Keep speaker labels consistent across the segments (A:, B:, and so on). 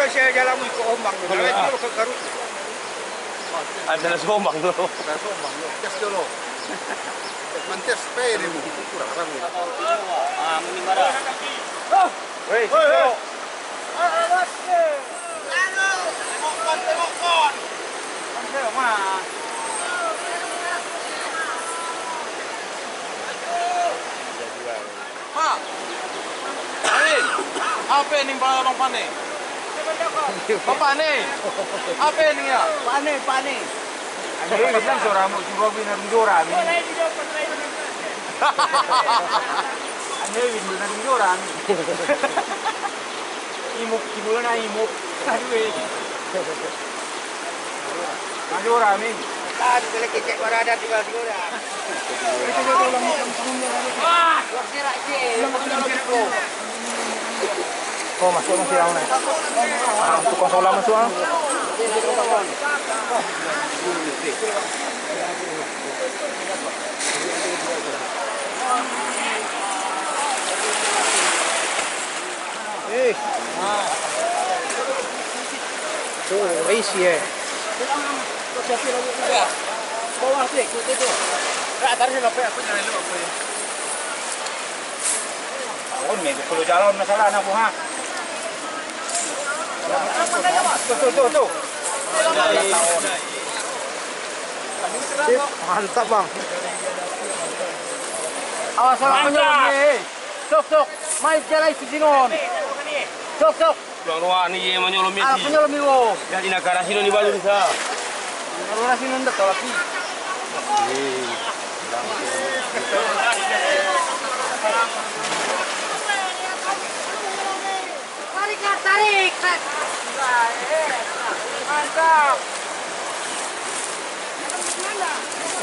A: kalau saya jalan ikut ombak tu. Kalau itu ke Garut.
B: Ada sombang tu.
A: Ada ombak tu. Tes dulu. Mantes pay ni kurang ramu.
B: Ah, muni marah.
A: Wei,
B: woi.
A: Awas ke. Tengok kon. Mana mah?
B: Pak. Ain. Apa ni Bang Pane? Bapak ni. Apa ni ya?
A: Pane. Ani bilang soramu juga bina rundoran. Ani bina rundoran. Imuk gimana imuk? Aduh. Aduh rami. Tadi kalau kecek berada di bawah orang. Itu tolong kamunya. Wah, gerak je.
C: Oh, masuk masih awal ni. Tukang solar masuk ah. Oh, race ye.
A: Bawah tu, itu. Tak tarik lepas apa jangan lupa apa. Oh, ni kalau jalan masalah nak buha. Tuh.
C: Mantap bang.
A: Awas orang menyolong ni. Sok. Mai jalan sinon. Sok.
B: Yang ni ye menyolong
A: Ah,
B: Messi.
A: menyolong wo.
B: Ya di negara sini ni baru bisa.
A: Negara sini ndak tahu lagi. Tarik. Mantap.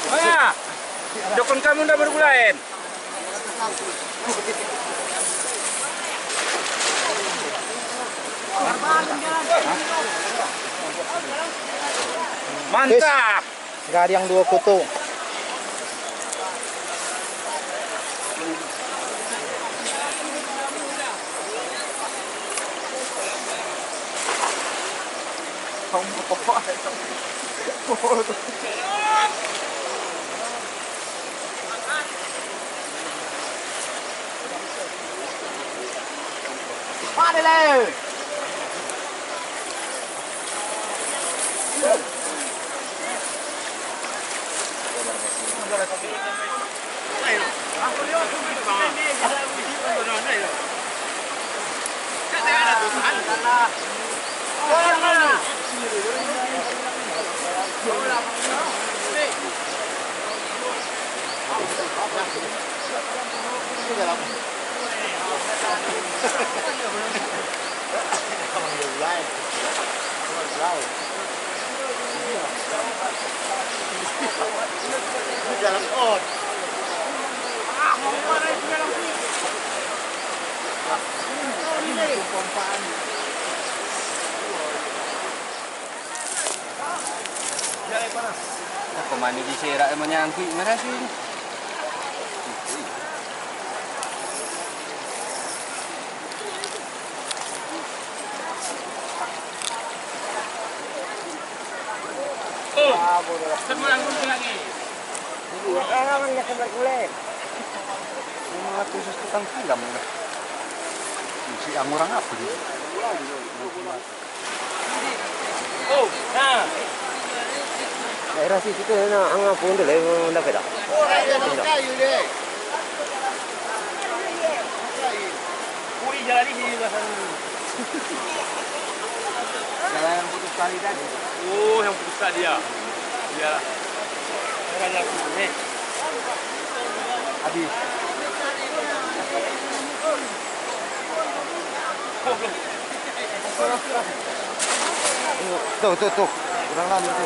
A: Mana? Dokon kamu dah berbulain. Mantap.
C: Gari yang 2 kutu.
A: Mana le? Jalan out.
B: Aku mandi di serak menyangkut mana sih?
A: Semulang dulu lagi.
C: Jangan nak kembali kulit.
B: Mga khusus tukang film. Si ang orang apa dia?
A: Oh, nah.
C: Daerah sini kita nak angah pun dah lewat dah dah.
A: Oh, ada kayu deh. Kui jalan di sini bahasa.
B: Jalan yang putus kali tadi.
A: Oh, yang putus tadi ya. Iyalah. Jalan yang putus ni.
B: Habis. Tuh. Kurang lama tu.